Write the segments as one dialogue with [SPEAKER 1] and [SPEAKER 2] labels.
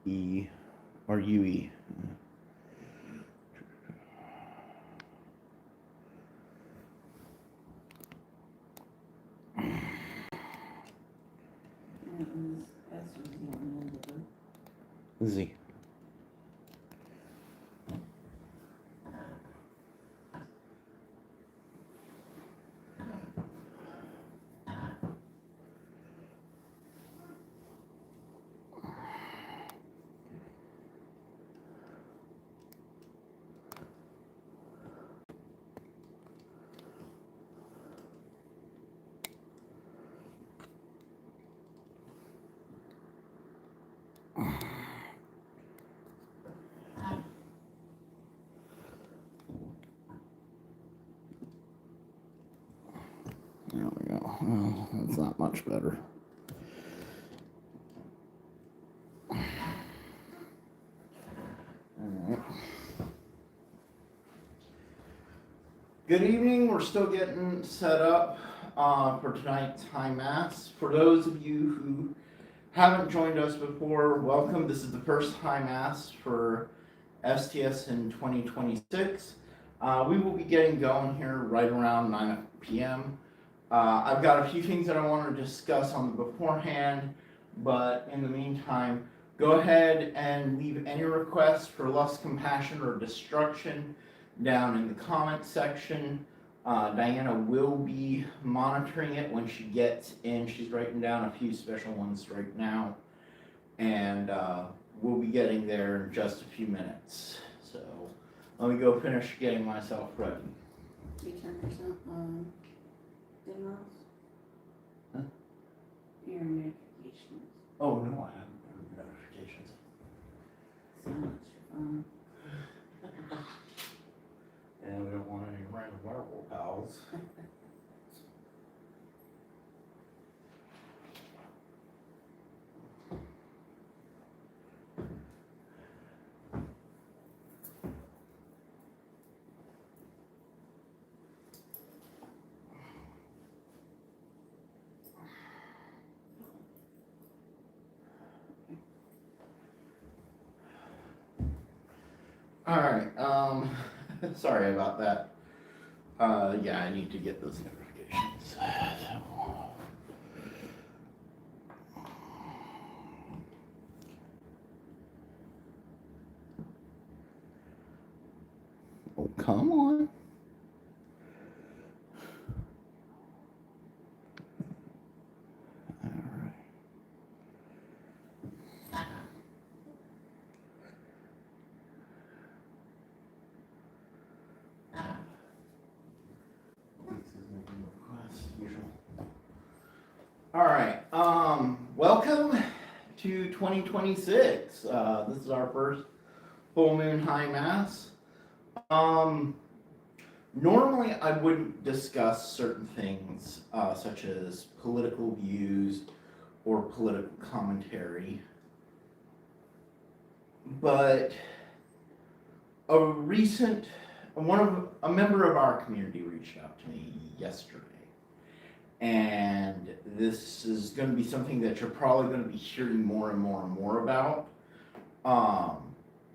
[SPEAKER 1] E or UE. Z. There we go. Well, that's not much better. Alright. Good evening. We're still getting set up for tonight's High Mass. For those of you who haven't joined us before, welcome. This is the first High Mass for STS in 2026. We will be getting going here right around 9 p.m. I've got a few things that I want to discuss on the beforehand, but in the meantime, go ahead and leave any requests for lust, compassion, or destruction down in the comment section. Diana will be monitoring it when she gets in. She's writing down a few special ones right now, and we'll be getting there in just a few minutes. So let me go finish getting myself ready.
[SPEAKER 2] You turn yourself on demos?
[SPEAKER 1] Huh?
[SPEAKER 2] Your notifications.
[SPEAKER 1] Oh, no, I haven't heard notifications.
[SPEAKER 2] So much fun.
[SPEAKER 1] And we don't want any random werewolf pals. Alright, sorry about that. Yeah, I need to get those notifications. Oh, come on. Alright. Alright, welcome to 2026. This is our first full moon high mass. Normally I wouldn't discuss certain things, such as political views or political commentary, but a member of our community reached out to me yesterday. And this is going to be something that you're probably going to be hearing more and more and more about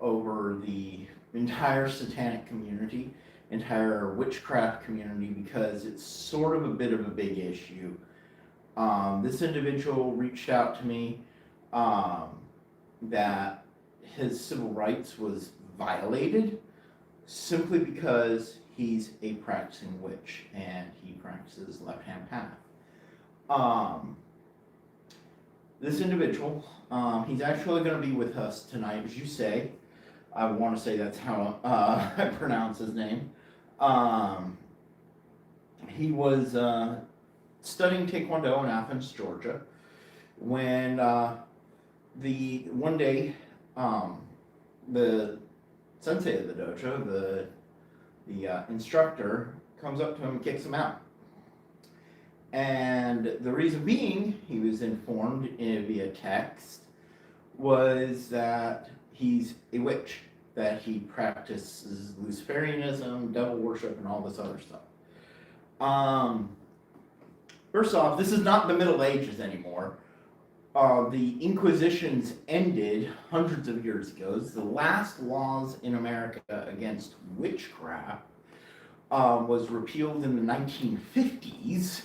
[SPEAKER 1] over the entire Satanic community, entire witchcraft community, because it's sort of a bit of a big issue. This individual reached out to me that his civil rights was violated simply because he's a practicing witch and he practices left-hand path. This individual, he's actually going to be with us tonight, as you say. I want to say that's how I pronounce his name. He was studying Taekwondo in Athens, Georgia, when one day the sensei of the dojo, the instructor, comes up to him and kicks him out. And the reason being, he was informed via text, was that he's a witch, that he practices Luciferianism, devil worship, and all this other stuff. First off, this is not the Middle Ages anymore. the Inquisitions ended hundreds of years ago. The last laws in America against witchcraft was repealed in the 1950s,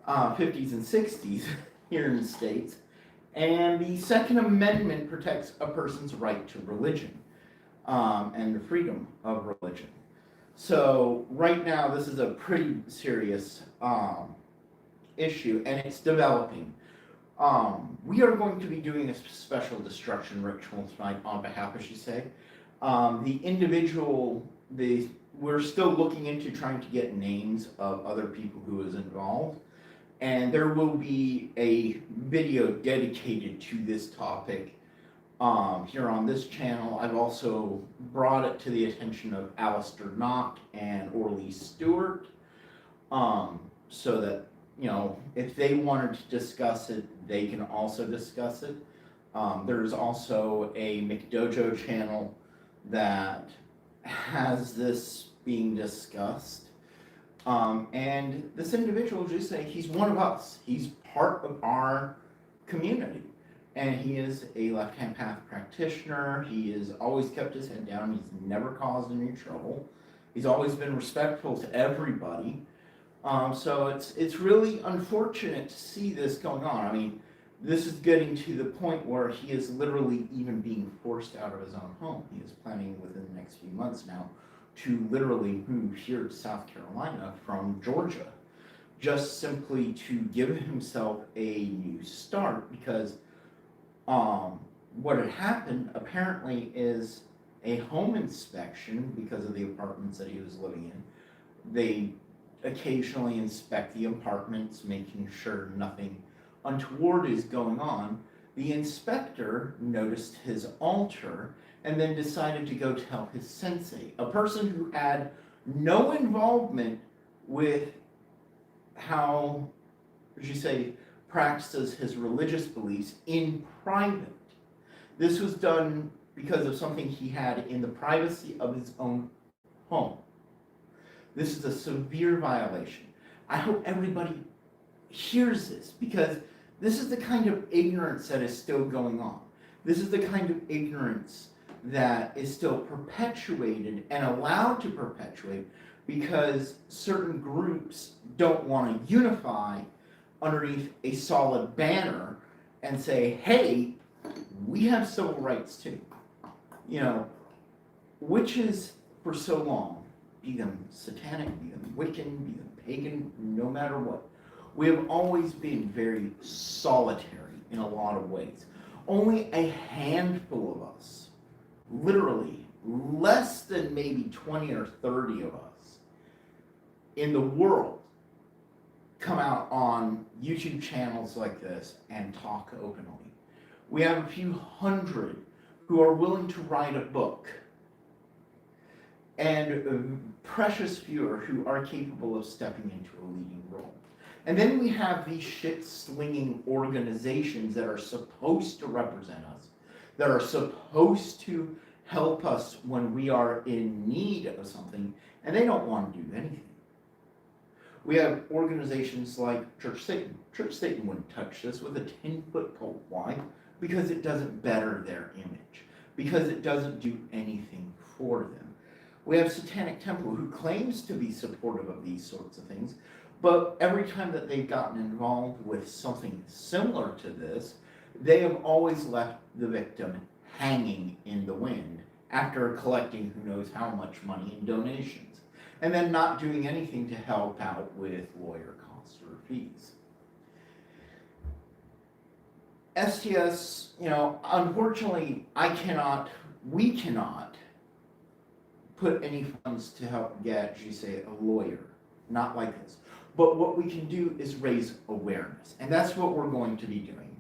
[SPEAKER 1] 50s and 60s here in the States. And the Second Amendment protects a person's right to religion and the freedom of religion. So right now, this is a pretty serious issue, and it's developing. We are going to be doing a special destruction ritual tonight on behalf, as you say. We're still looking into trying to get names of other people who was involved, and there will be a video dedicated to this topic here on this channel. I've also brought it to the attention of Alistair Knock and Orly Stewart, so that, you know, if they wanted to discuss it, they can also discuss it. There's also a McDojo channel that has this being discussed. And this individual, just say, he's one of us. He's part of our community. And he is a left-hand path practitioner. He has always kept his head down. He's never caused any trouble. He's always been respectful to everybody. So it's really unfortunate to see this going on. I mean, this is getting to the point where he is literally even being forced out of his own home. He is planning within the next few months now to literally move here to South Carolina from Georgia, just simply to give himself a new start, because what had happened apparently is a home inspection, because of the apartments that he was living in. They occasionally inspect the apartments, making sure nothing untoward is going on. The inspector noticed his altar and then decided to go tell his sensei, a person who had no involvement with how, as you say, practices his religious beliefs in private. This was done because of something he had in the privacy of his own home. This is a severe violation. I hope everybody hears this, because this is the kind of ignorance that is still going on. This is the kind of ignorance that is still perpetuated and allowed to perpetuate because certain groups don't want to unify underneath a solid banner and say, hey, we have civil rights too. You know, witches for so long, be them satanic, be them Wiccan, be them pagan, no matter what, we have always been very solitary in a lot of ways. Only a handful of us, literally less than maybe 20 or 30 of us in the world, come out on YouTube channels like this and talk openly. We have a few hundred who are willing to write a book, and precious fewer who are capable of stepping into a leading role. And then we have these shit-slinging organizations that are supposed to represent us, that are supposed to help us when we are in need of something, and they don't want to do anything. We have organizations like Church Satan. Church Satan wouldn't touch this with a 10-foot pole. Why? Because it doesn't better their image. Because it doesn't do anything for them. We have Satanic Temple, who claims to be supportive of these sorts of things, but every time that they've gotten involved with something similar to this, they have always left the victim hanging in the wind after collecting who knows how much money in donations, and then not doing anything to help out with lawyer costs or fees. STS, you know, unfortunately, we cannot put any funds to help get, as you say, a lawyer, not like this. But what we can do is raise awareness, and that's what we're going to be doing.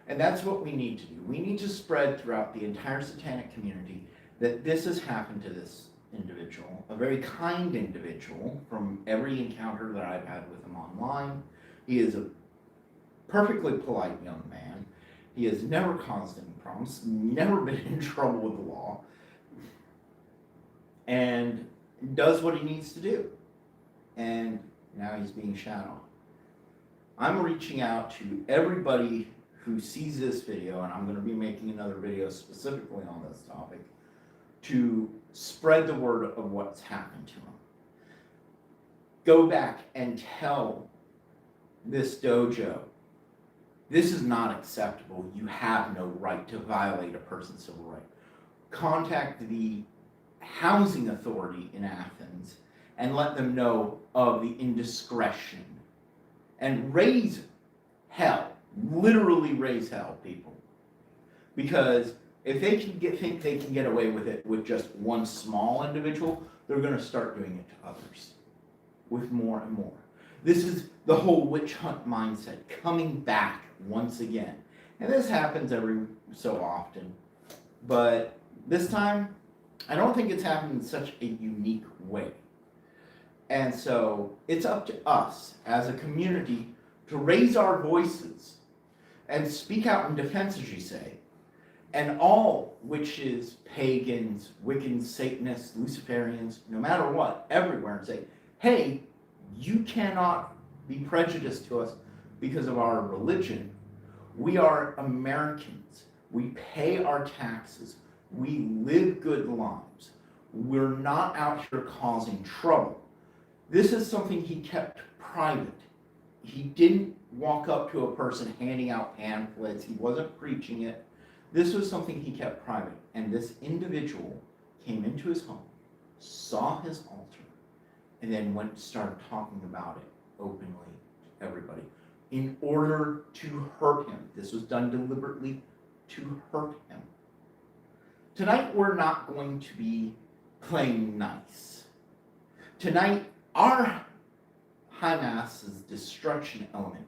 [SPEAKER 1] And that's what we need to do. We need to spread throughout the entire satanic community that this has happened to this individual, a very kind individual from every encounter that I've had with him online. He is a perfectly polite young man. He has never caused any problems, never been in trouble with the law, and does what he needs to do. And now he's being shot on. I'm reaching out to everybody who sees this video, and I'm going to be making another video specifically on this topic, to spread the word of what's happened to him. Go back and tell this dojo, this is not acceptable. You have no right to violate a person's civil right. Contact the housing authority in Athens and let them know of the indiscretion. And raise hell. Literally raise hell, people. Because if they can think they can get away with it with just one small individual, they're going to start doing it to others with more and more. This is the whole witch hunt mindset coming back once again. And this happens every so often. But this time, I don't think it's happened in such a unique way. And so it's up to us as a community to raise our voices and speak out in defense, as you say. And all witches, pagans, Wiccans, Satanists, Luciferians, no matter what, everywhere, and say, hey, you cannot be prejudiced to us because of our religion. We are Americans. We pay our taxes. We live good lives. We're not out here causing trouble. This is something he kept private. He didn't walk up to a person handing out pamphlets. He wasn't preaching it. This was something he kept private. And this individual came into his home, saw his altar, and then started talking about it openly to everybody in order to hurt him. This was done deliberately to hurt him. Tonight, we're not going to be playing nice. Tonight, our High Mass's destruction element,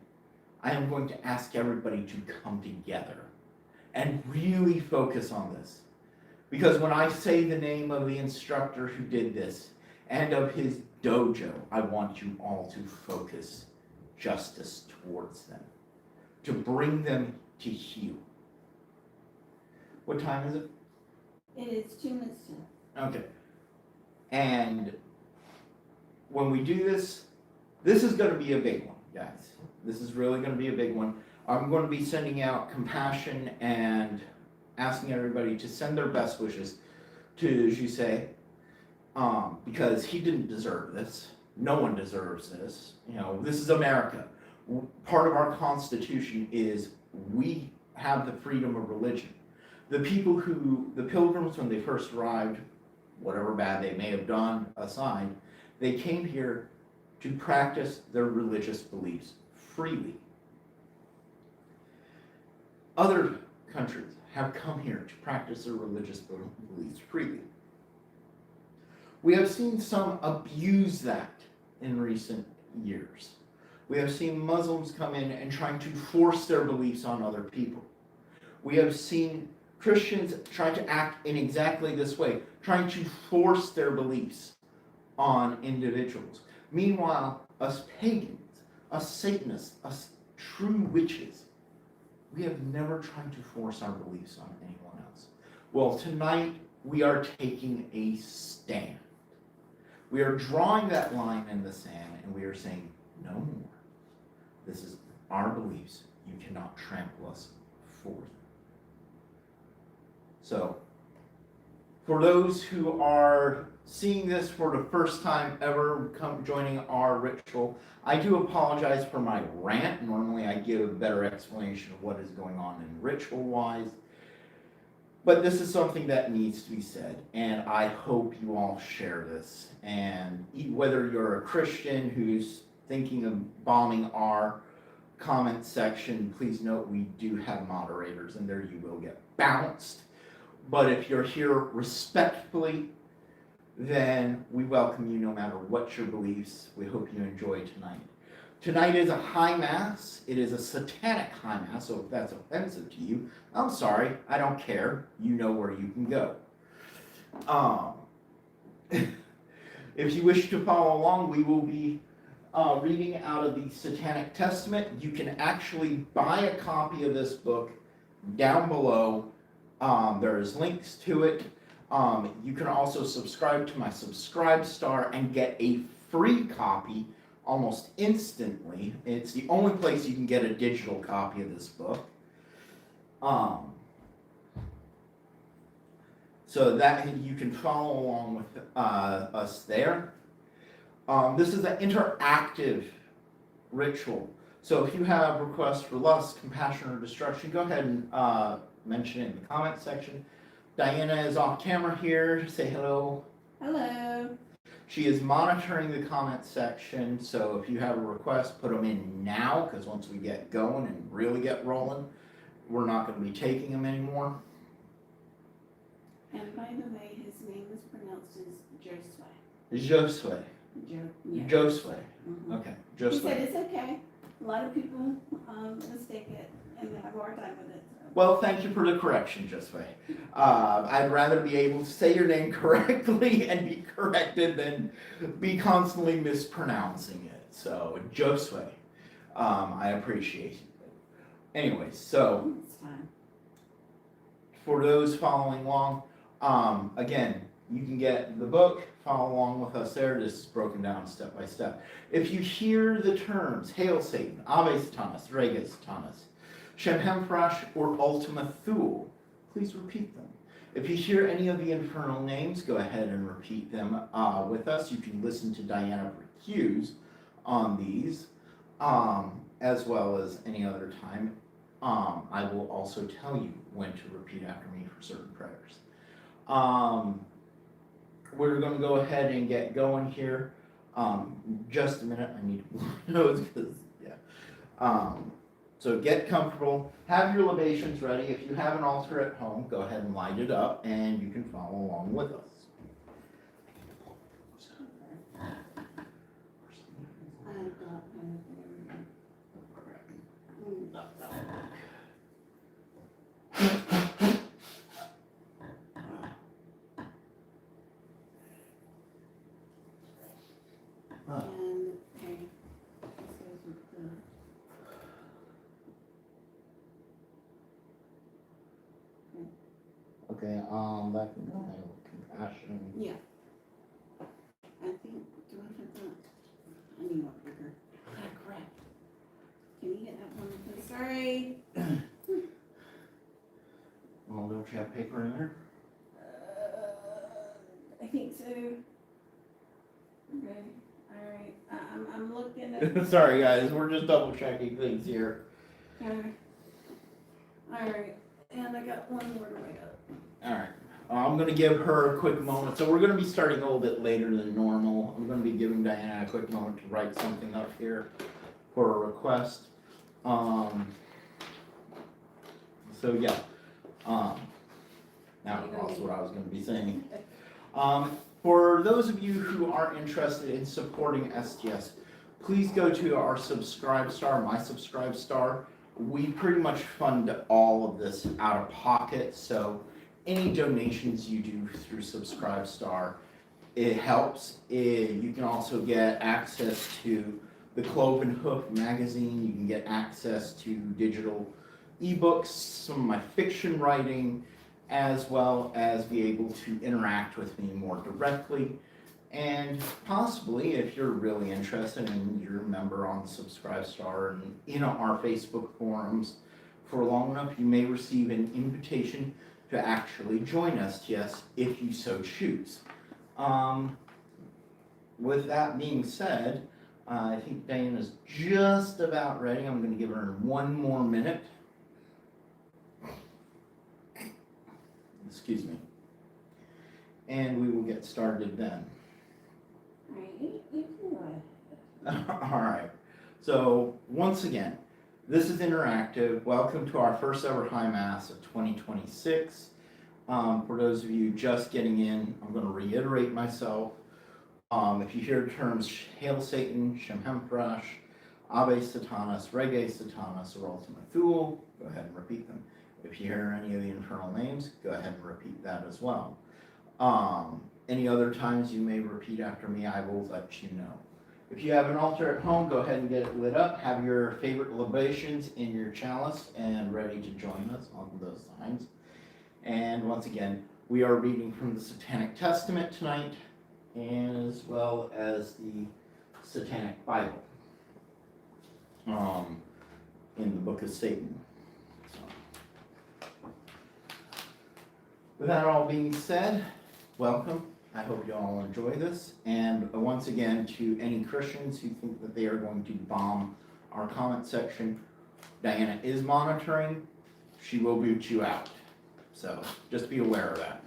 [SPEAKER 1] I am going to ask everybody to come together and really focus on this. Because when I say the name of the instructor who did this and of his dojo, I want you all to focus justice towards them, to bring them to heel. What time is it?
[SPEAKER 2] It is 2 minutes to.
[SPEAKER 1] Okay. And when we do this, this is going to be a big one, guys. This is really going to be a big one. I'm going to be sending out compassion and asking everybody to send their best wishes to Jusei, because he didn't deserve this. No one deserves this. You know, this is America. Part of our Constitution is we have the freedom of religion. The pilgrims, when they first arrived, whatever bad they may have done aside, they came here to practice their religious beliefs freely. Other countries have come here to practice their religious beliefs freely. We have seen some abuse that in recent years. We have seen Muslims come in and trying to force their beliefs on other people. We have seen Christians trying to act in exactly this way, trying to force their beliefs on individuals. Meanwhile, us pagans, us Satanists, us true witches, we have never tried to force our beliefs on anyone else. Well, tonight we are taking a stand. We are drawing that line in the sand and we are saying, no more. This is our beliefs. You cannot trample us for them. So, for those who are seeing this for the first time ever joining our ritual, I do apologize for my rant. Normally I give a better explanation of what is going on in ritual-wise. But this is something that needs to be said, and I hope you all share this. And whether you're a Christian who's thinking of bombing our comment section, please note we do have moderators, and there you will get bounced. But if you're here respectfully, then we welcome you no matter what your beliefs. We hope you enjoy tonight. Tonight is a high mass. It is a satanic high mass, so if that's offensive to you, I'm sorry. I don't care. You know where you can go. If you wish to follow along, we will be reading out of the Satanic Testament. You can actually buy a copy of this book down below. There's links to it. You can also subscribe to my Subscribe Star and get a free copy almost instantly. It's the only place you can get a digital copy of this book. Um, so that you can follow along with us there. This is an interactive ritual. So if you have requests for lust, compassion, or destruction, go ahead and mention it in the comment section. Diana is off camera here. Say hello.
[SPEAKER 2] Hello.
[SPEAKER 1] She is monitoring the comment section, so if you have a request, put them in now, because once we get going and really get rolling, we're not going to be taking them anymore.
[SPEAKER 2] And by the way, his name is pronounced as Josue.
[SPEAKER 1] Josue.
[SPEAKER 2] Yeah.
[SPEAKER 1] Josue.
[SPEAKER 2] Mhm.
[SPEAKER 1] Okay,
[SPEAKER 2] He said
[SPEAKER 1] Josue.
[SPEAKER 2] it's okay. A lot of people mistake it and have a hard time with it. So.
[SPEAKER 1] Well, thank you for the correction, Josue. I'd rather be able to say your name correctly and be corrected than be constantly mispronouncing it. So, Josue, I appreciate it. Anyways, so
[SPEAKER 2] It's fine.
[SPEAKER 1] for those following along, again, you can get the book, follow along with us there. This is broken down step by step. If you hear the terms Hail Satan, Ave Satanas, Rege Satanas, Shem Hemfrash, or Ultima Thule, please repeat them. If you hear any of the infernal names, go ahead and repeat them with us. You can listen to Diana for cues on these, as well as any other time. I will also tell you when to repeat after me for certain prayers. We're going to go ahead and get going here. Just a minute, I need to blow my nose because, yeah. So get comfortable, have your libations ready. If you have an altar at home, go ahead and light it up and you can follow along with us.
[SPEAKER 2] And okay, this goes with the.
[SPEAKER 1] Okay, back in compassion.
[SPEAKER 2] Yeah. I think, do I have that? I need more paper. Ah, crap. Can you get that one, please? Sorry.
[SPEAKER 1] Well, don't you have paper in there?
[SPEAKER 2] I think so. Okay, alright, I'm looking at.
[SPEAKER 1] Sorry guys, we're just double checking things here.
[SPEAKER 2] Alright, and I got one more to write up.
[SPEAKER 1] Alright, I'm going to give her a quick moment. So we're going to be starting a little bit later than normal. I'm going to be giving Diana a quick moment to write something up here for a request. So yeah, now I lost what I was going to be saying. For those of you who are interested in supporting STS, please go to our Subscribe Star, my Subscribe Star. We pretty much fund all of this out of pocket, so any donations you do through Subscribe Star, it helps. You can also get access to the Clove and Hoof magazine. You can get access to digital ebooks, some of my fiction writing, as well as be able to interact with me more directly. And possibly, if you're really interested and you're a member on Subscribe Star and in our Facebook forums for long enough, you may receive an invitation to actually join STS if you so choose. With that being said, I think Diana's just about ready. I'm going to give her 1 more minute. Excuse me. And we will get started then.
[SPEAKER 2] Alright, you can go ahead.
[SPEAKER 1] All right. So once again, this is interactive. Welcome to our first ever High Mass of 2026. For those of you just getting in, I'm going to reiterate myself. If you hear terms Hail Satan, Shem Hemfrash, Ave Satanas, Rege Satanas, or Ultima Thule, go ahead and repeat them. If you hear any of the infernal names, go ahead and repeat that as well. Any other times you may repeat after me, I will let you know. If you have an altar at home, go ahead and get it lit up. Have your favorite libations in your chalice and ready to join us on those times. And once again, we are reading from the Satanic Testament tonight, as well as the Satanic Bible, in the Book of Satan. So, With that all being said, welcome. I hope you all enjoy this. And once again, to any Christians who think that they are going to bomb our comment section, Diana is monitoring. She will boot you out. So just be aware of that.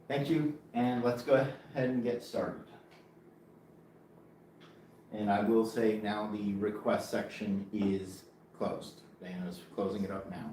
[SPEAKER 1] Thank you, and let's go ahead and get started. And I will say now the request section is closed. Diana's closing it up now.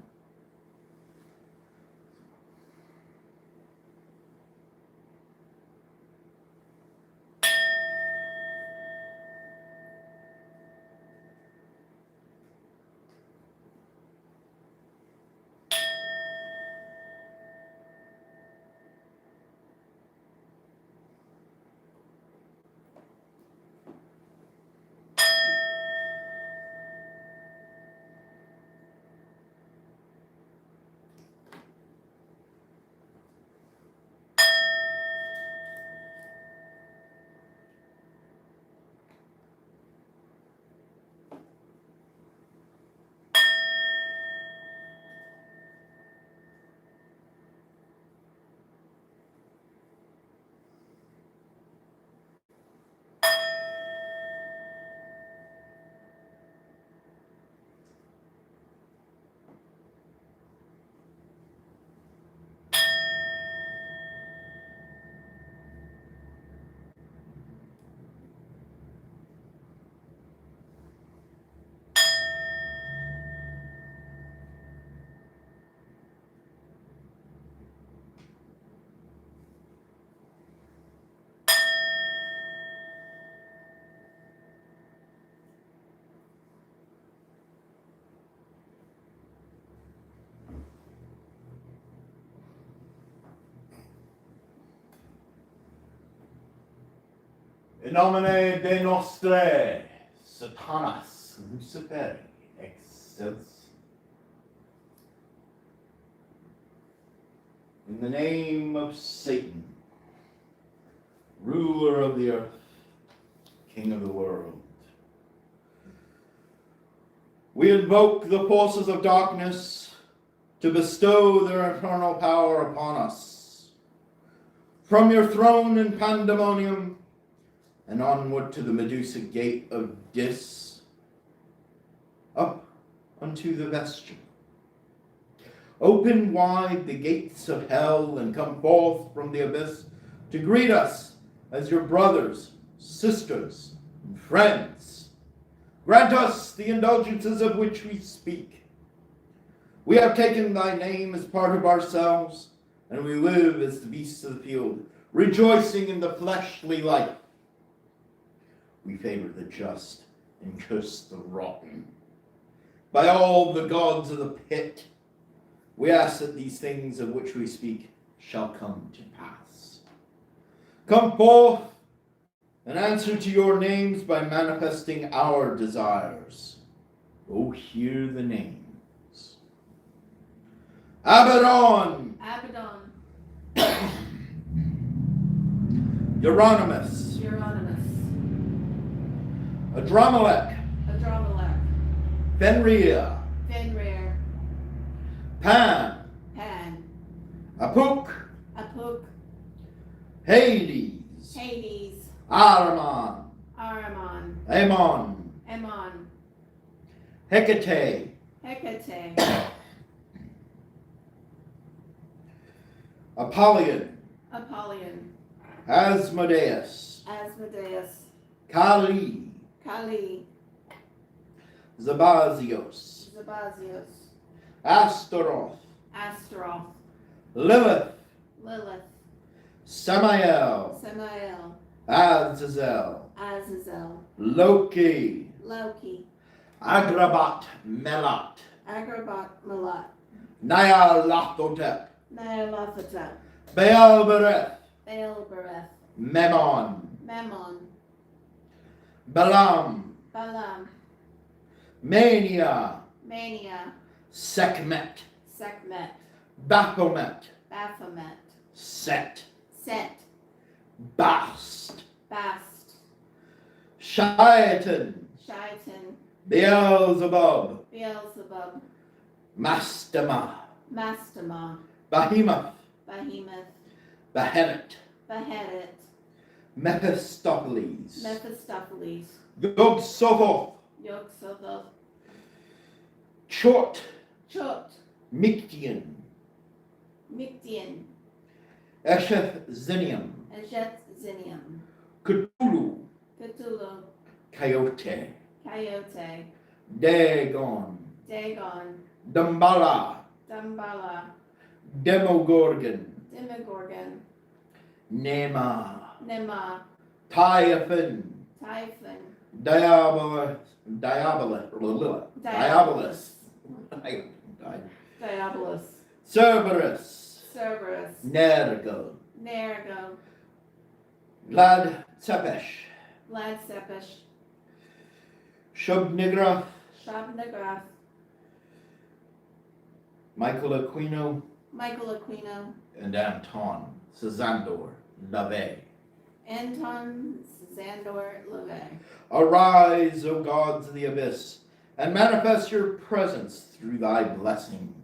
[SPEAKER 1] In nomine de nostre, Satanas, Lucifer, excelsis. In the name of Satan, ruler of the earth, king of the world, we invoke the forces of darkness to bestow their eternal power upon us. From your throne in pandemonium, and onward to the Medusa gate of Dis, up unto the vestibule. Open wide the gates of hell and come forth from the abyss to greet us as your brothers, sisters, and friends. Grant us the indulgences of which we speak. We have taken thy name as part of ourselves, and we live as the beasts of the field, rejoicing in the fleshly life. We favor the just and curse the rotten. By all the gods of the pit, we ask that these things of which we speak shall come to pass. Come forth and answer to your names by manifesting our desires. Oh, hear the names. Abaddon.
[SPEAKER 2] Abaddon.
[SPEAKER 1] Euronymous.
[SPEAKER 2] Euronymous.
[SPEAKER 1] Adramelech.
[SPEAKER 2] Adramelech.
[SPEAKER 1] Fenrir.
[SPEAKER 2] Fenrir.
[SPEAKER 1] Pan.
[SPEAKER 2] Pan.
[SPEAKER 1] Apuk.
[SPEAKER 2] Apuk.
[SPEAKER 1] Hades.
[SPEAKER 2] Hades.
[SPEAKER 1] Ahriman.
[SPEAKER 2] Ahriman.
[SPEAKER 1] Ammon.
[SPEAKER 2] Ammon.
[SPEAKER 1] Hecate.
[SPEAKER 2] Hecate.
[SPEAKER 1] Apollyon.
[SPEAKER 2] Apollyon.
[SPEAKER 1] Asmodeus.
[SPEAKER 2] Asmodeus.
[SPEAKER 1] Kali.
[SPEAKER 2] Kali.
[SPEAKER 1] Zabazios.
[SPEAKER 2] Zabazios.
[SPEAKER 1] Astaroth.
[SPEAKER 2] Astaroth.
[SPEAKER 1] Lilith.
[SPEAKER 2] Lilith.
[SPEAKER 1] Samael.
[SPEAKER 2] Samael.
[SPEAKER 1] Azazel.
[SPEAKER 2] Azazel.
[SPEAKER 1] Loki.
[SPEAKER 2] Loki.
[SPEAKER 1] Agrabat Melat.
[SPEAKER 2] Agrabat Malat.
[SPEAKER 1] Nyarlathotep.
[SPEAKER 2] Nyarlathotep.
[SPEAKER 1] Baalbereth.
[SPEAKER 2] Baalbereth.
[SPEAKER 1] Memon.
[SPEAKER 2] Memon.
[SPEAKER 1] Balaam.
[SPEAKER 2] Balaam.
[SPEAKER 1] Mania.
[SPEAKER 2] Mania.
[SPEAKER 1] Sekhmet.
[SPEAKER 2] Sekhmet.
[SPEAKER 1] Baphomet.
[SPEAKER 2] Baphomet.
[SPEAKER 1] Set.
[SPEAKER 2] Set.
[SPEAKER 1] Bast.
[SPEAKER 2] Bast.
[SPEAKER 1] Shaitan.
[SPEAKER 2] Shaitan.
[SPEAKER 1] Beelzebub.
[SPEAKER 2] Beelzebub.
[SPEAKER 1] Mastema.
[SPEAKER 2] Mastema.
[SPEAKER 1] Behemoth.
[SPEAKER 2] Behemoth,
[SPEAKER 1] Behemoth,
[SPEAKER 2] Beheaded,
[SPEAKER 1] Mephistopheles,
[SPEAKER 2] Mephistopheles,
[SPEAKER 1] Yog-Sothoth,
[SPEAKER 2] Yog-Sothoth,
[SPEAKER 1] Chort,
[SPEAKER 2] Chot,
[SPEAKER 1] Mictian,
[SPEAKER 2] Mictian,
[SPEAKER 1] Esheth-Zinium,
[SPEAKER 2] Esheth-Zinium,
[SPEAKER 1] Cthulhu,
[SPEAKER 2] Cthulhu,
[SPEAKER 1] Coyote,
[SPEAKER 2] Coyote,
[SPEAKER 1] Dagon,
[SPEAKER 2] Dagon,
[SPEAKER 1] Damballa,
[SPEAKER 2] Damballa,
[SPEAKER 1] Demogorgon,
[SPEAKER 2] Demogorgon,
[SPEAKER 1] Nema,
[SPEAKER 2] Nema,
[SPEAKER 1] Typhon,
[SPEAKER 2] Typhon,
[SPEAKER 1] Diabolus,
[SPEAKER 2] Diabolus,
[SPEAKER 1] Cerberus,
[SPEAKER 2] Cerberus,
[SPEAKER 1] Nergal,
[SPEAKER 2] Nergal,
[SPEAKER 1] Glad Tsepesh,
[SPEAKER 2] Ladsepesh,
[SPEAKER 1] Shubnigra,
[SPEAKER 2] Shabnagrath,
[SPEAKER 1] Michael Aquino,
[SPEAKER 2] Michael Aquino,
[SPEAKER 1] and Anton Cezandor Lave.
[SPEAKER 2] Anton Zandor Levay.
[SPEAKER 1] Arise, O gods of the abyss, and manifest your presence through thy blessings.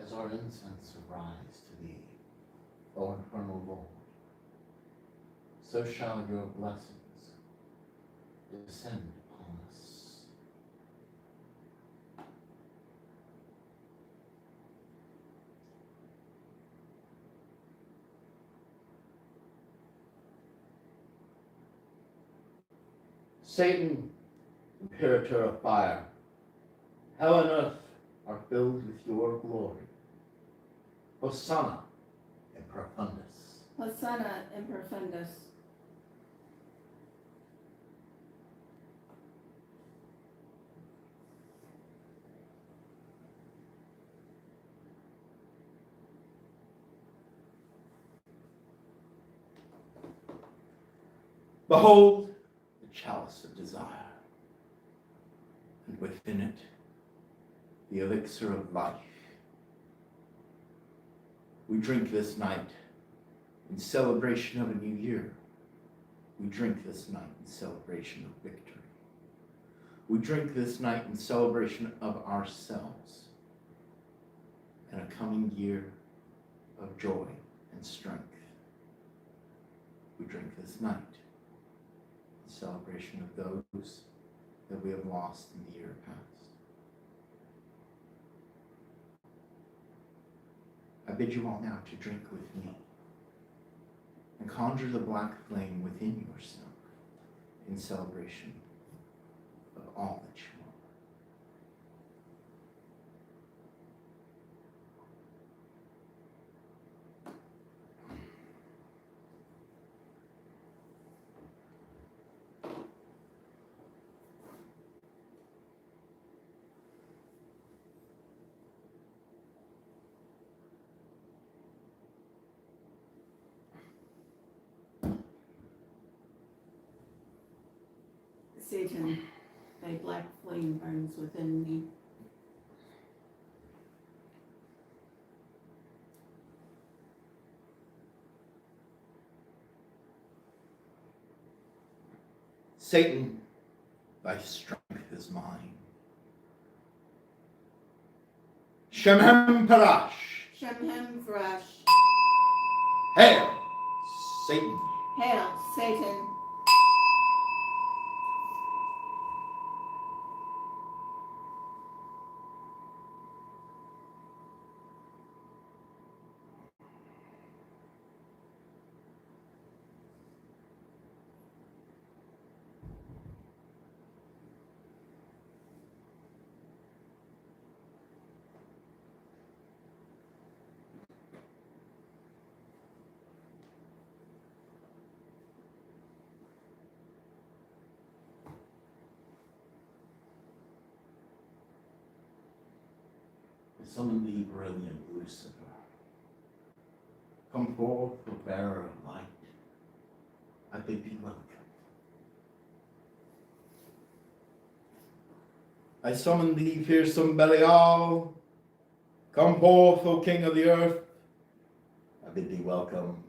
[SPEAKER 1] As our incense arise to thee, O infernal Lord, so shall your blessings descend upon us. Satan, imperator of fire, hell and earth are filled with your glory. Hosanna in profundus.
[SPEAKER 2] Hosanna in profundus.
[SPEAKER 1] Behold the chalice of desire, and within it the elixir of life. We drink this night in celebration of a new year. We drink this night in celebration of victory. We drink this night in celebration of ourselves and a coming year of joy and strength. We drink this night in celebration of those that we have lost in the year past. I bid you all now to drink with me and conjure the black flame within yourself in celebration of all that you are.
[SPEAKER 2] Satan, thy black flame burns within me.
[SPEAKER 1] Satan, thy strength is mine. Shemhem Parash.
[SPEAKER 2] Shemhem Thrash.
[SPEAKER 1] Hail, Satan.
[SPEAKER 2] Hail, Satan.
[SPEAKER 1] summon thee, brilliant Lucifer. Come forth, O bearer of light. I bid thee welcome. I summon thee, fearsome Belial. Come forth, O king of the earth. I bid thee welcome.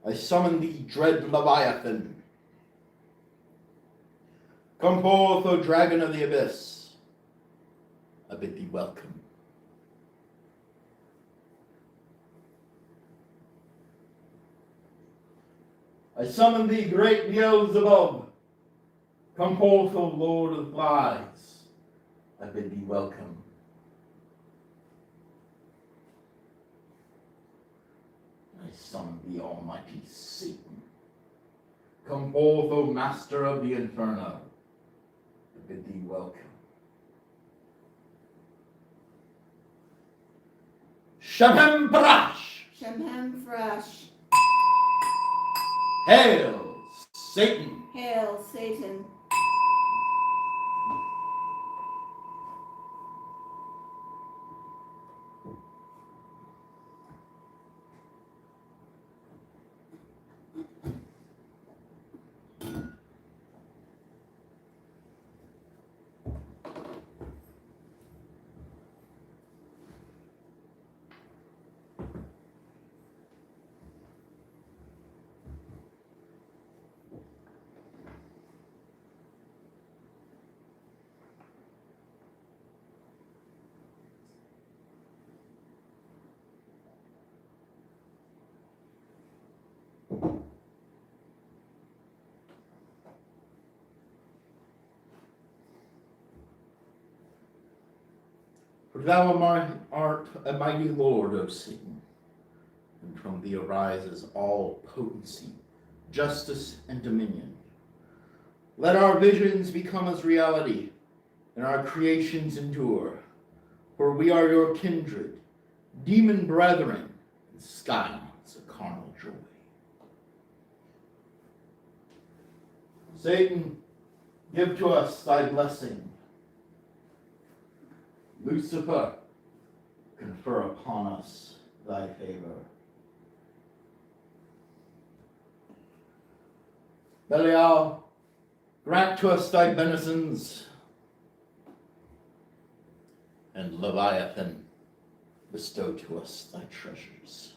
[SPEAKER 1] I summon thee, dread Leviathan. Come forth, O dragon of the abyss. I bid thee welcome. I summon thee, great Beelzebub. Come forth, O Lord of lies. I bid thee welcome. I summon thee, almighty Satan. Come forth, O master of the inferno. I bid thee welcome. Shabam Parash!
[SPEAKER 2] Shamham Fresh.
[SPEAKER 1] Hail, Satan!
[SPEAKER 2] Hail, Satan.
[SPEAKER 1] For thou art a mighty Lord, O Satan, and from thee arises all potency, justice, and dominion. Let our visions become as reality, and our creations endure, for we are your kindred, demon brethren, and scions of carnal joy. Satan, give to us thy blessing. Lucifer, confer upon us thy favor. Belial, grant to us thy benisons. And Leviathan, bestow to us thy treasures.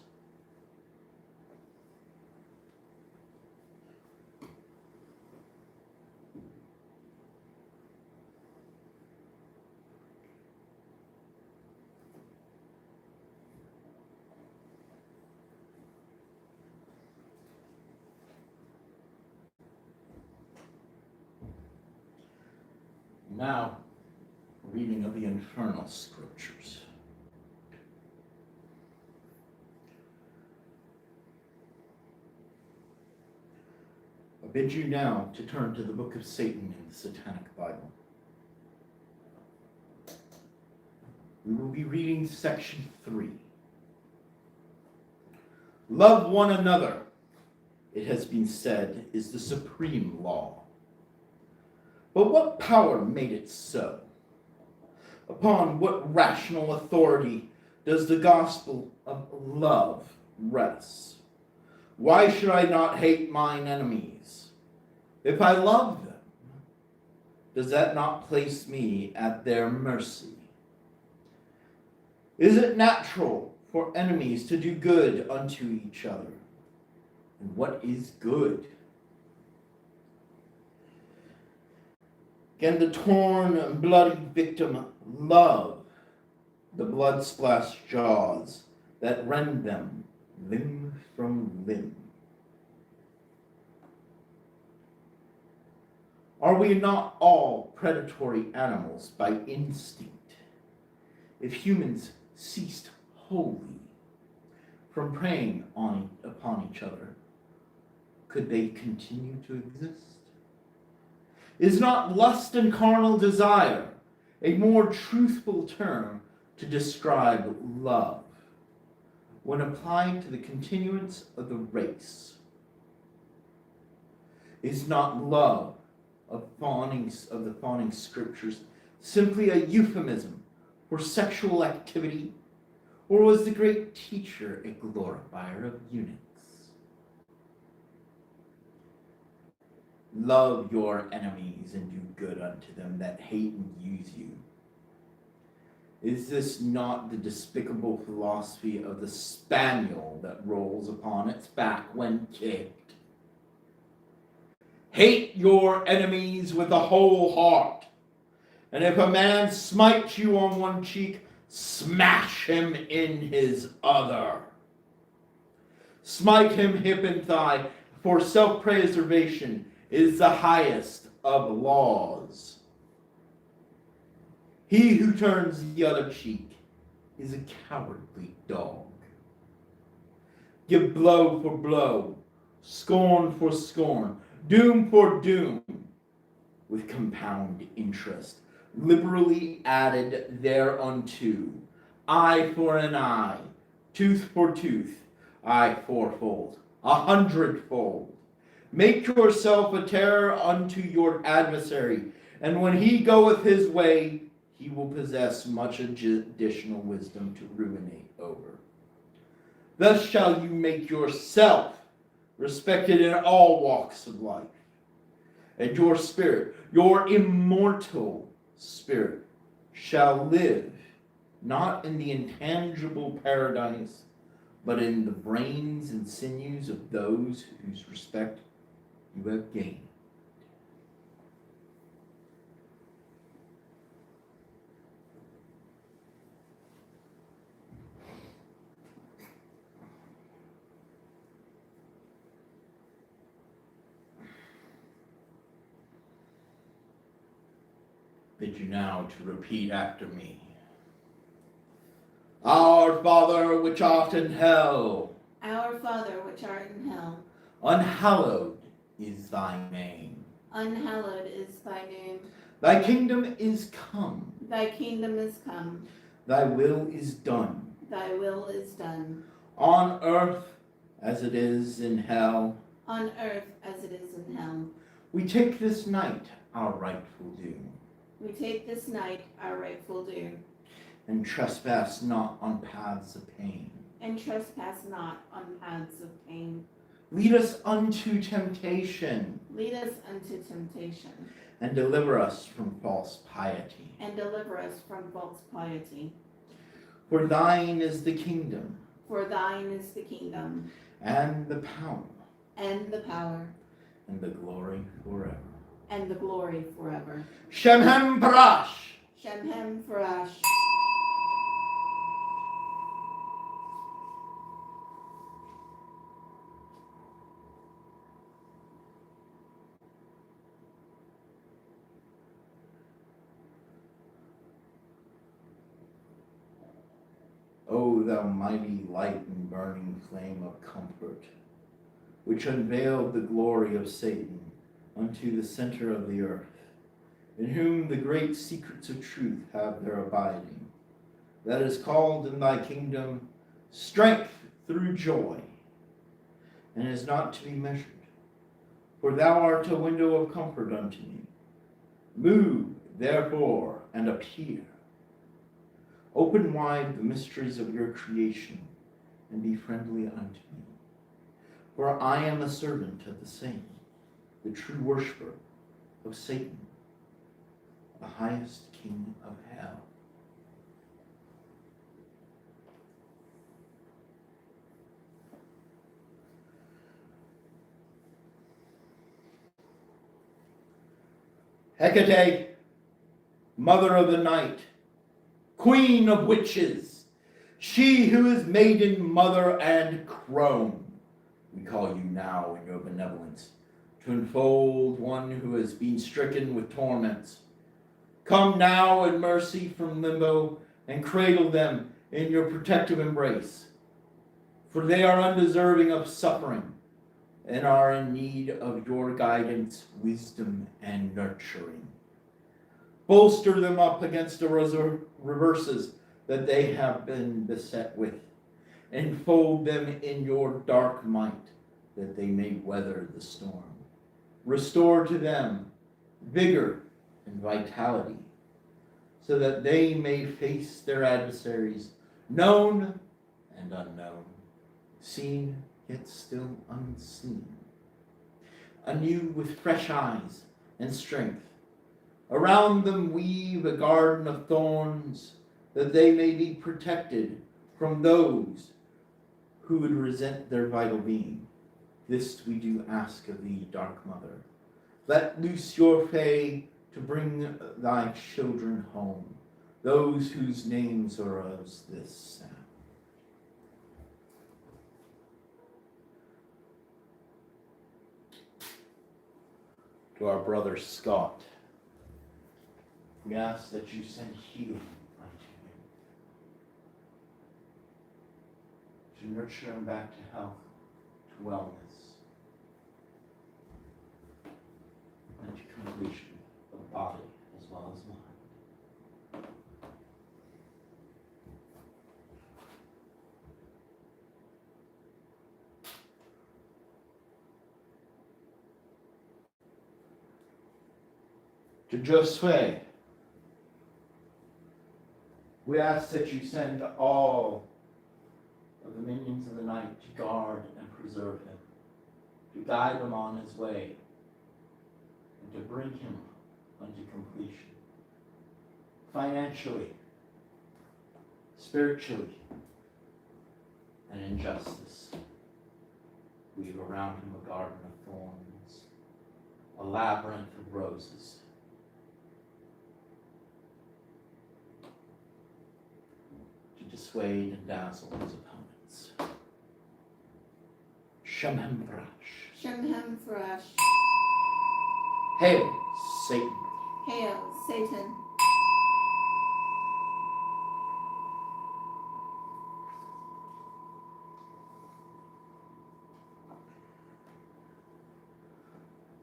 [SPEAKER 1] Now, reading of the infernal scriptures. I bid you now to turn to the book of Satan in the Satanic Bible. We will be reading section 3. Love one another, it has been said, is the supreme law. But what power made it so? Upon what rational authority does the gospel of love rest? Why should I not hate mine enemies? If I love them, does that not place me at their mercy? Is it natural for enemies to do good unto each other? And what is good? Can the torn and bloody victim love the blood-splashed jaws that rend them limb from limb? Are we not all predatory animals by instinct? If humans ceased wholly from preying upon each other, could they continue to exist? Is not lust and carnal desire a more truthful term to describe love when applied to the continuance of the race? Is not love of the fawning scriptures simply a euphemism for sexual activity, or was the great teacher a glorifier of eunuchs? Love your enemies and do good unto them that hate and use you. Is this not the despicable philosophy of the spaniel that rolls upon its back when kicked? Hate your enemies with a whole heart, and if a man smites you on one cheek, smash him in his other. Smite him hip and thigh, for self-preservation is the highest of laws. He who turns the other cheek is a cowardly dog. Give blow for blow, scorn for scorn, doom for doom, with compound interest, liberally added thereunto, eye for an eye, tooth for tooth, eye fourfold, 100-fold. Make yourself a terror unto your adversary, and when he goeth his way, he will possess much additional wisdom to ruminate over. Thus shall you make yourself respected in all walks of life, and your spirit, your immortal spirit, shall live not in the intangible paradise, but in the brains and sinews of those whose respect you have gained. Bid you now to repeat after me. Our Father which art in hell,
[SPEAKER 2] Our Father which art in hell,
[SPEAKER 1] unhallowed is thy name.
[SPEAKER 2] unhallowed is thy name.
[SPEAKER 1] Thy kingdom is come.
[SPEAKER 2] Thy kingdom is come.
[SPEAKER 1] Thy will is done.
[SPEAKER 2] Thy will is done.
[SPEAKER 1] On earth as it is in hell.
[SPEAKER 2] On earth as it is in hell.
[SPEAKER 1] We take this night our rightful due.
[SPEAKER 2] We take this night our rightful due.
[SPEAKER 1] And trespass not on paths of pain.
[SPEAKER 2] And trespass not on paths of pain.
[SPEAKER 1] Lead us unto temptation.
[SPEAKER 2] Lead us unto temptation.
[SPEAKER 1] And deliver us from false piety.
[SPEAKER 2] And deliver us from false piety.
[SPEAKER 1] For thine is the kingdom.
[SPEAKER 2] For thine is the kingdom.
[SPEAKER 1] And the power.
[SPEAKER 2] And the power.
[SPEAKER 1] And the glory forever.
[SPEAKER 2] And the glory forever.
[SPEAKER 1] Shemhem Parash.
[SPEAKER 2] Shemhem Farash.
[SPEAKER 1] O thou mighty light and burning flame of comfort, which unveiled the glory of Satan unto the center of the earth, in whom the great secrets of truth have their abiding, that is called in thy kingdom strength through joy, and is not to be measured. For thou art a window of comfort unto me. Move, therefore, and appear. Open wide the mysteries of your creation, and be friendly unto me. For I am a servant of the same, the true worshiper of Satan, the highest king of hell. Hecate, mother of the night, queen of witches, she who is maiden, mother, and crone, we call you now in your benevolence, to enfold one who has been stricken with torments. Come now in mercy from limbo and cradle them in your protective embrace, for they are undeserving of suffering and are in need of your guidance, wisdom, and nurturing. Bolster them up against the reverses that they have been beset with. Enfold them in your dark might, that they may weather the storm. Restore to them vigor, and vitality, so that they may face their adversaries, known and unknown, seen yet still unseen, anew with fresh eyes and strength. Around them weave a garden of thorns, that they may be protected from those who would resent their vital being. This we do ask of thee, Dark Mother. Let loose your Fae to bring thy children home, those whose names are as this sound. To our brother Scott, we ask that you send healing unto him, to nurture him back to health, to wellness, and to completion of body as well as mind. To Josue, we ask that you send all of the minions of the night to guard and preserve him, to guide him on his way, and to bring him unto completion. Financially, spiritually, and in justice. Weave around him a garden of thorns, a labyrinth of roses. Dissuade and dazzle his opponents. Shemhem Thrash.
[SPEAKER 2] Shemhem Thrash.
[SPEAKER 1] Hail, Satan.
[SPEAKER 2] Hail, Satan.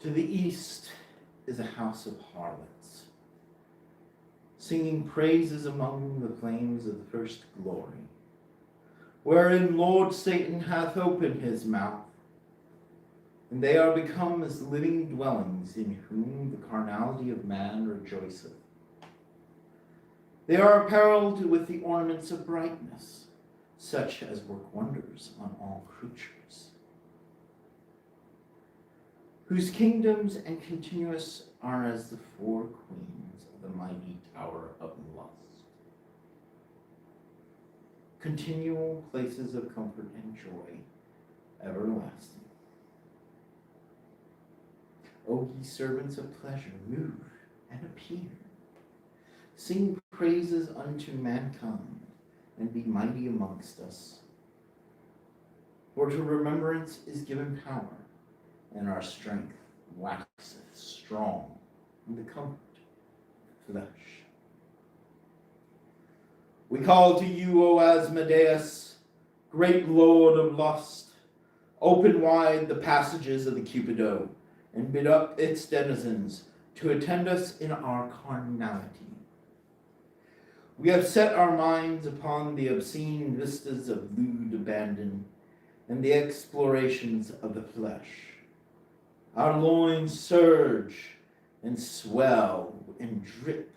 [SPEAKER 1] To the east is a house of harlots, singing praises among the flames of the first glory, wherein Lord Satan hath opened his mouth, and they are become as living dwellings, in whom the carnality of man rejoiceth. They are apparelled with the ornaments of brightness, such as work wonders on all creatures, whose kingdoms and continuous are as the four queens of the mighty tower of lust, continual places of comfort and joy, everlasting. O ye servants of pleasure, move and appear. Sing praises unto mankind, and be mighty amongst us. For to remembrance is given power, and our strength waxeth strong in the comfort of flesh. We call to you, O Asmodeus, great lord of lust. Open wide the passages of the Cupido, and bid up its denizens to attend us in our carnality. We have set our minds upon the obscene vistas of lewd abandon and the explorations of the flesh. Our loins surge and swell and drip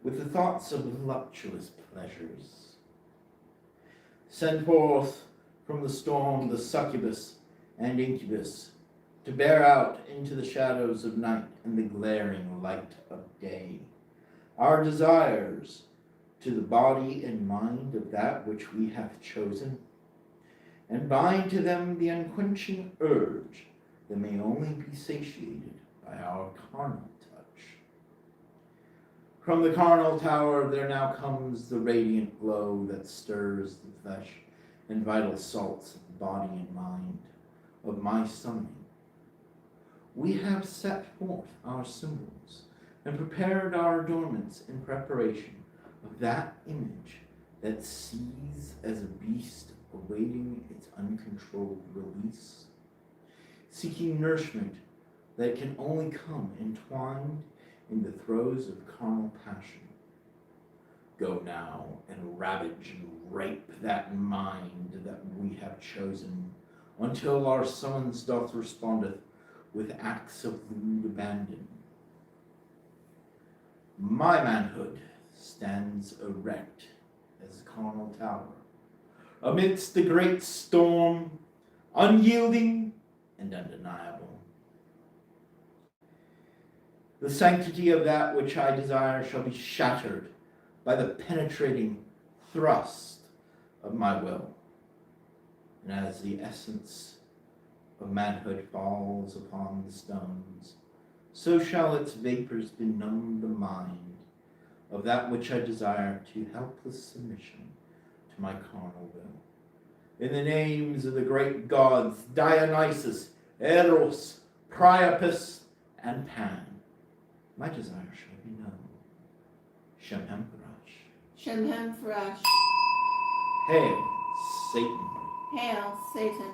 [SPEAKER 1] with the thoughts of voluptuous pleasures. Send forth from the storm the succubus and incubus, to bear out into the shadows of night and the glaring light of day our desires to the body and mind of that which we have chosen, and bind to them the unquenching urge that may only be satiated by our carnal touch. From the carnal tower there now comes the radiant glow that stirs the flesh and vital salts of the body and mind of my summoning. We have set forth our symbols and prepared our adornments in preparation of that image that sees as a beast awaiting its uncontrolled release, seeking nourishment that can only come entwined in the throes of carnal passion. Go now and ravage and rape that mind that we have chosen, until our summons doth respondeth with acts of lewd abandon. My manhood stands erect as a carnal tower, amidst the great storm, unyielding and undeniable. The sanctity of that which I desire shall be shattered by the penetrating thrust of my will. And as the essence of manhood falls upon the stones, so shall its vapors benumb the mind of that which I desire to helpless submission to my carnal will. In the names of the great gods Dionysus, Eros, Priapus, and Pan, my desire shall be known. Shemhamparash.
[SPEAKER 2] Shemhamparash.
[SPEAKER 1] Hail, Satan.
[SPEAKER 2] Hail, Satan.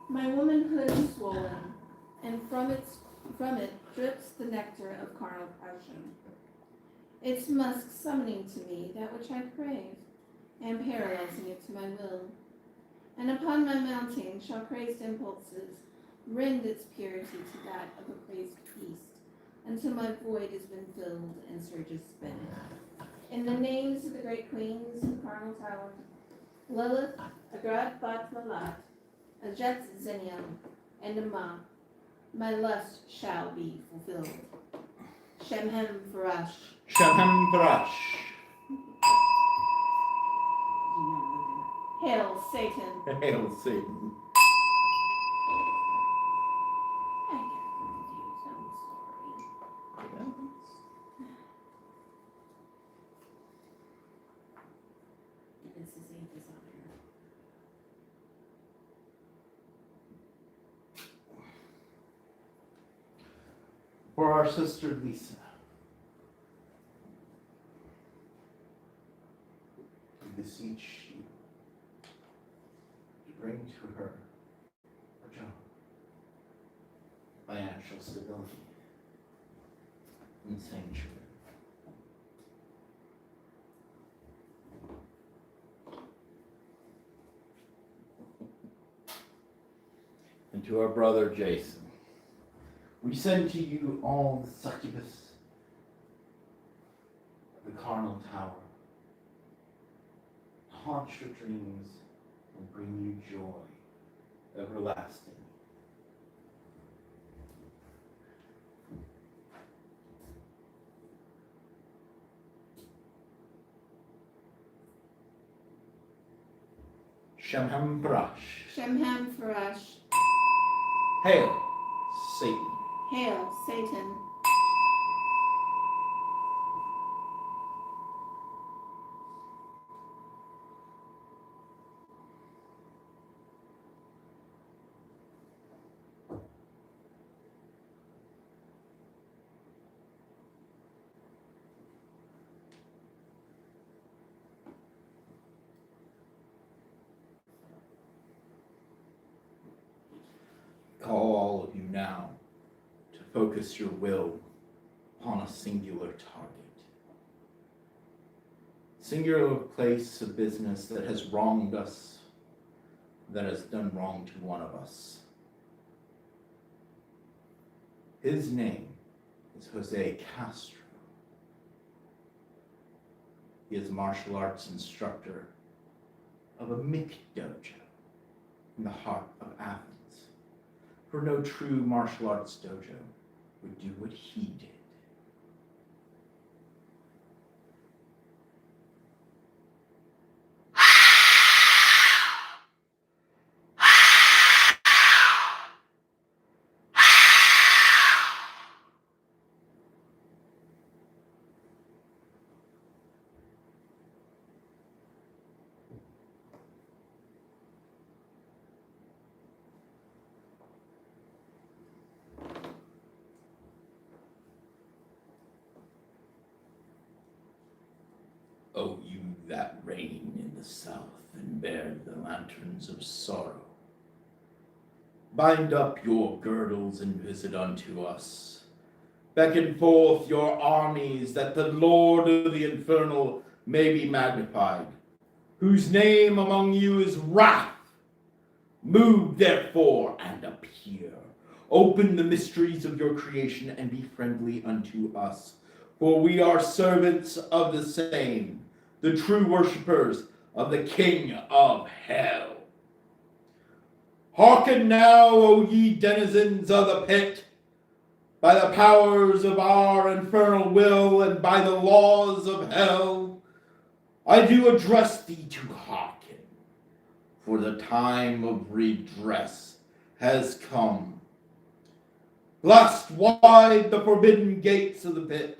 [SPEAKER 2] My womanhood is swollen, and from it drips the nectar of carnal passion. Its musk summoning to me that which I crave, and paralyzing it to my will. And upon my mounting shall crazed impulses rend its purity to that of a crazed beast, until my void has been filled and surges spent. In the names of the great queens of carnal tower, Lilith, Agrat Bat Malat, Ajet Zenium, and Ama, my lust shall be fulfilled. Shemhamparash.
[SPEAKER 1] Shemhamparash.
[SPEAKER 2] Hail, Satan.
[SPEAKER 1] Hail, Satan.
[SPEAKER 2] I got confused, I'm sorry. This is a desire.
[SPEAKER 1] For our sister Lisa, we beseech you to bring to her a job, financial stability, and sanctuary. And to our brother Jason, we send to you all the succubus of the carnal tower, to haunt your dreams and bring you joy everlasting. Shemhamparash.
[SPEAKER 2] Shemhamparash.
[SPEAKER 1] Hail, Satan.
[SPEAKER 2] Hail, Satan.
[SPEAKER 1] Call all of you now to focus your will upon a singular target. Singular place of business that has wronged us, that has done wrong to one of us. His name is Jose Castro. He is a martial arts instructor of a Mick dojo in the heart of Athens. For no true martial arts dojo would do what he did. O you that reign in the south and bear the lanterns of sorrow, bind up your girdles and visit unto us. Beckon forth your armies, that the Lord of the infernal may be magnified, whose name among you is Wrath. Move therefore and appear, Open the mysteries of your creation and be friendly unto us. For we are servants of the same, the true worshippers of the King of Hell. Hearken now, O ye denizens of the pit, by the powers of our infernal will and by the laws of hell, I do address thee to hearken, for the time of redress has come. Blast wide the forbidden gates of the pit,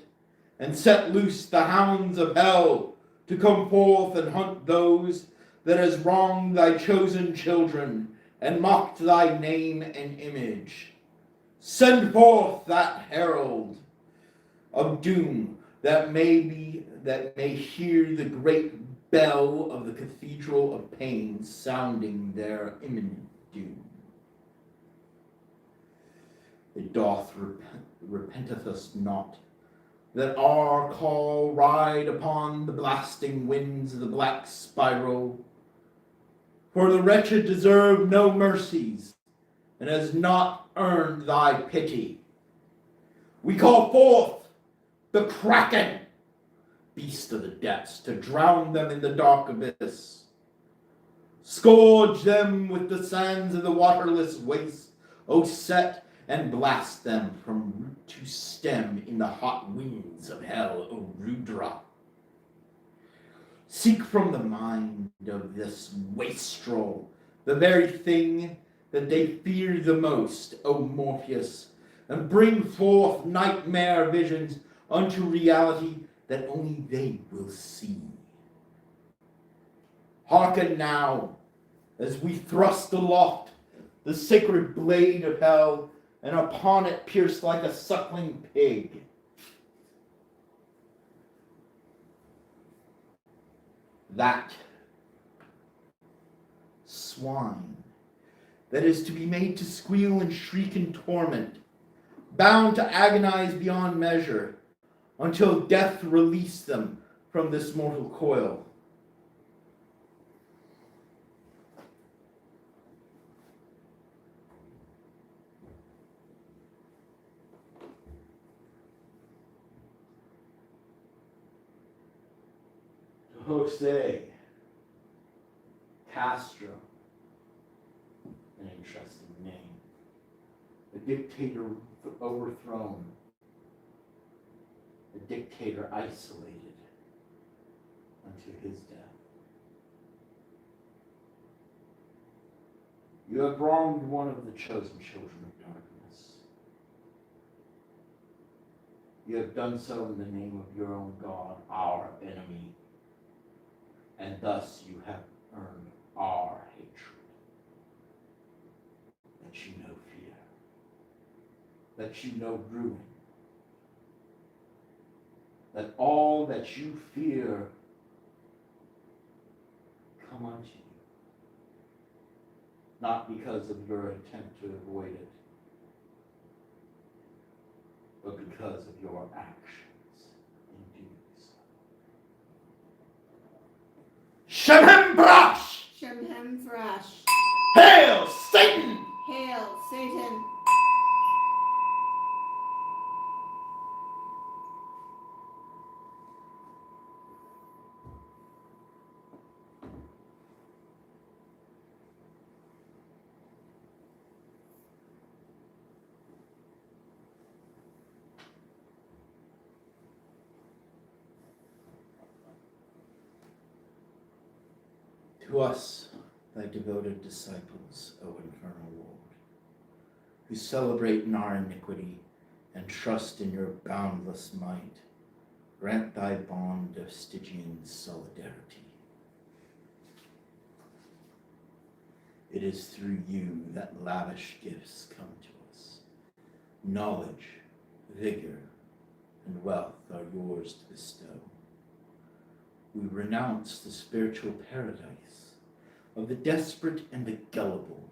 [SPEAKER 1] and set loose the hounds of hell to come forth and hunt those that has wronged thy chosen children and mocked thy name and image. Send forth that herald of doom that may hear the great bell of the cathedral of pain sounding their imminent doom. It doth repenteth us not, that our call ride upon the blasting winds of the black spiral. For the wretched deserve no mercies, and has not earned thy pity. We call forth the Kraken, beast of the depths, to drown them in the dark abyss. Scourge them with the sands of the waterless waste, O set and blast them from root to stem in the hot winds of hell, O Rudra. Seek from the mind of this wastrel the very thing that they fear the most, O Morpheus, and bring forth nightmare visions unto reality that only they will see. Hearken now, as we thrust aloft the sacred blade of hell, and upon it pierce like a suckling pig. That swine that is to be made to squeal and shriek in torment, bound to agonize beyond measure, until death release them from this mortal coil. Jose Castro, an interesting name, a dictator overthrown, a dictator isolated unto his death. You have wronged one of the chosen children of darkness. You have done so in the name of your own God, our enemy. And thus you have earned our hatred. That you know fear. That you know ruin. That all that you fear come unto you. Not because of your attempt to avoid it, but because of your actions in doing so. Shemhem Brash!
[SPEAKER 2] Shemhem Thrash.
[SPEAKER 1] Hail, Satan!
[SPEAKER 2] Hail, Satan!
[SPEAKER 1] To us, thy devoted disciples, O infernal Lord, who celebrate in our iniquity and trust in your boundless might, grant thy bond of Stygian solidarity. It is through you that lavish gifts come to us. Knowledge, vigor, and wealth are yours to bestow. We renounce the spiritual paradise of the desperate and the gullible.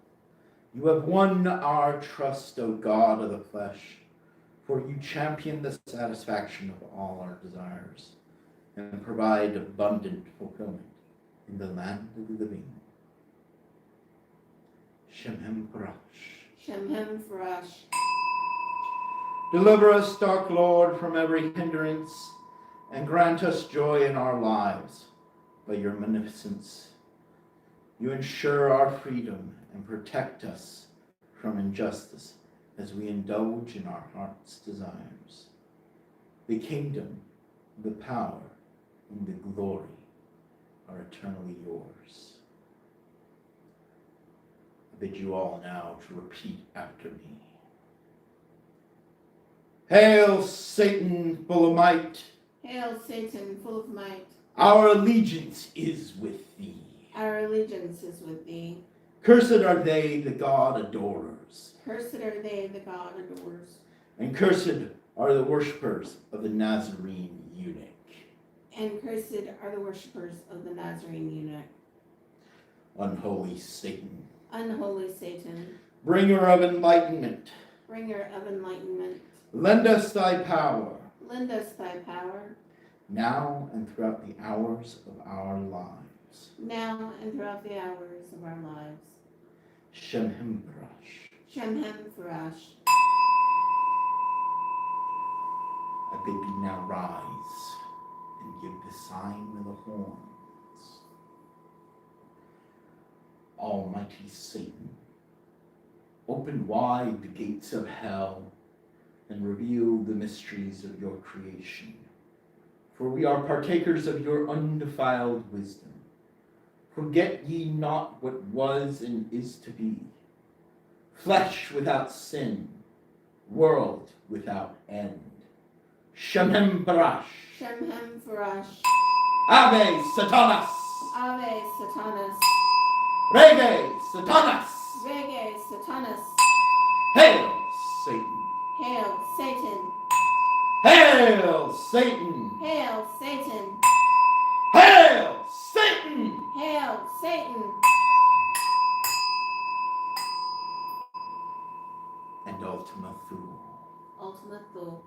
[SPEAKER 1] You have won our trust, O God of the flesh, for you champion the satisfaction of all our desires and provide abundant fulfillment in the land of the living. Shemhem Parash.
[SPEAKER 2] Shemhem Farash.
[SPEAKER 1] Deliver us, dark Lord, from every hindrance, and grant us joy in our lives by your beneficence. You ensure our freedom and protect us from injustice as we indulge in our heart's desires. The kingdom, the power, and the glory are eternally yours. I bid you all now to repeat after me. Hail, Satan, full of might.
[SPEAKER 2] Hail, Satan, full of might.
[SPEAKER 1] Our allegiance is with thee.
[SPEAKER 2] Our allegiance is with thee.
[SPEAKER 1] Cursed are they the God adorers.
[SPEAKER 2] Cursed are they the God adores.
[SPEAKER 1] And cursed are the worshippers of the Nazarene eunuch.
[SPEAKER 2] And cursed are the worshippers of the Nazarene eunuch.
[SPEAKER 1] Unholy Satan,
[SPEAKER 2] Unholy Satan,
[SPEAKER 1] bringer of enlightenment,
[SPEAKER 2] bringer of enlightenment,
[SPEAKER 1] lend us thy power,
[SPEAKER 2] lend us thy power,
[SPEAKER 1] now and throughout the hours of our lives.
[SPEAKER 2] now and throughout the hours of our lives.
[SPEAKER 1] Shemhem Barash.
[SPEAKER 2] Shemhem Farash.
[SPEAKER 1] I bid thee now rise and give the sign of the horns. Almighty Satan, open wide the gates of hell and reveal the mysteries of your creation. For we are partakers of your undefiled wisdom. Forget ye not what was and is to be. Flesh without sin, world without end. Shemhem Barash.
[SPEAKER 2] Shemhem Farash.
[SPEAKER 1] Ave Satanas.
[SPEAKER 2] Ave Satanas.
[SPEAKER 1] Rege Satanas.
[SPEAKER 2] Rege Satanas.
[SPEAKER 1] Hail Satan.
[SPEAKER 2] Hail Satan.
[SPEAKER 1] Hail Satan.
[SPEAKER 2] Hail Satan.
[SPEAKER 1] Hail Satan.
[SPEAKER 2] Hail Satan.
[SPEAKER 1] And Ultima Thule.
[SPEAKER 2] Ultima Thule.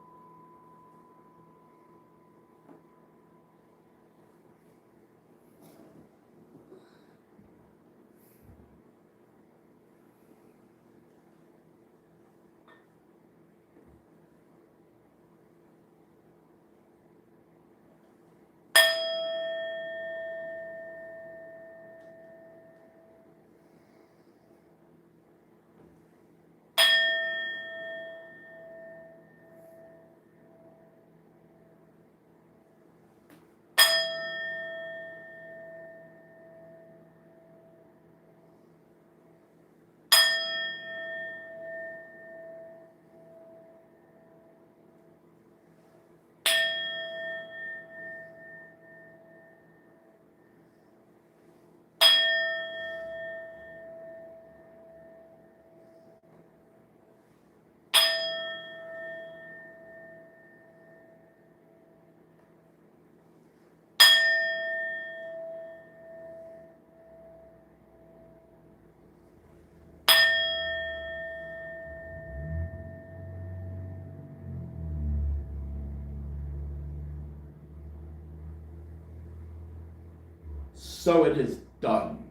[SPEAKER 1] So it is done.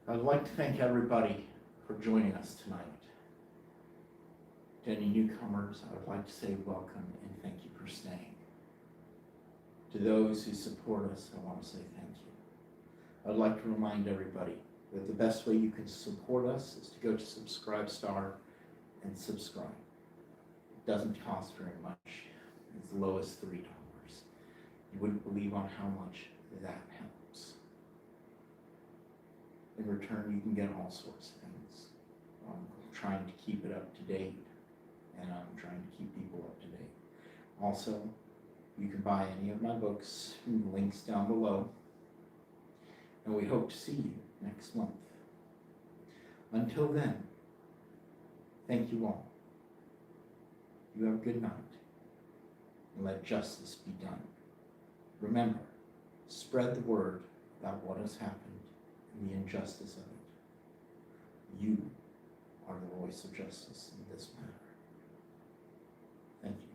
[SPEAKER 1] I'd like to thank everybody for joining us tonight. To any newcomers, I would like to say welcome and thank you for staying. To those who support us, I want to say thank you. I'd like to remind everybody that the best way you can support us is to go to Subscribestar and subscribe. It doesn't cost very much. It's as low as $3. You wouldn't believe on how much that helps. In return, you can get all sorts of things. I'm trying to keep it up to date, and I'm trying to keep people up to date. Also, you can buy any of my books from the links down below, and we hope to see you next month. Until then, thank you all. You have a good night, and let justice be done. Remember, spread the word about what has happened and the injustice of it. You are the voice of justice in this matter. Thank you.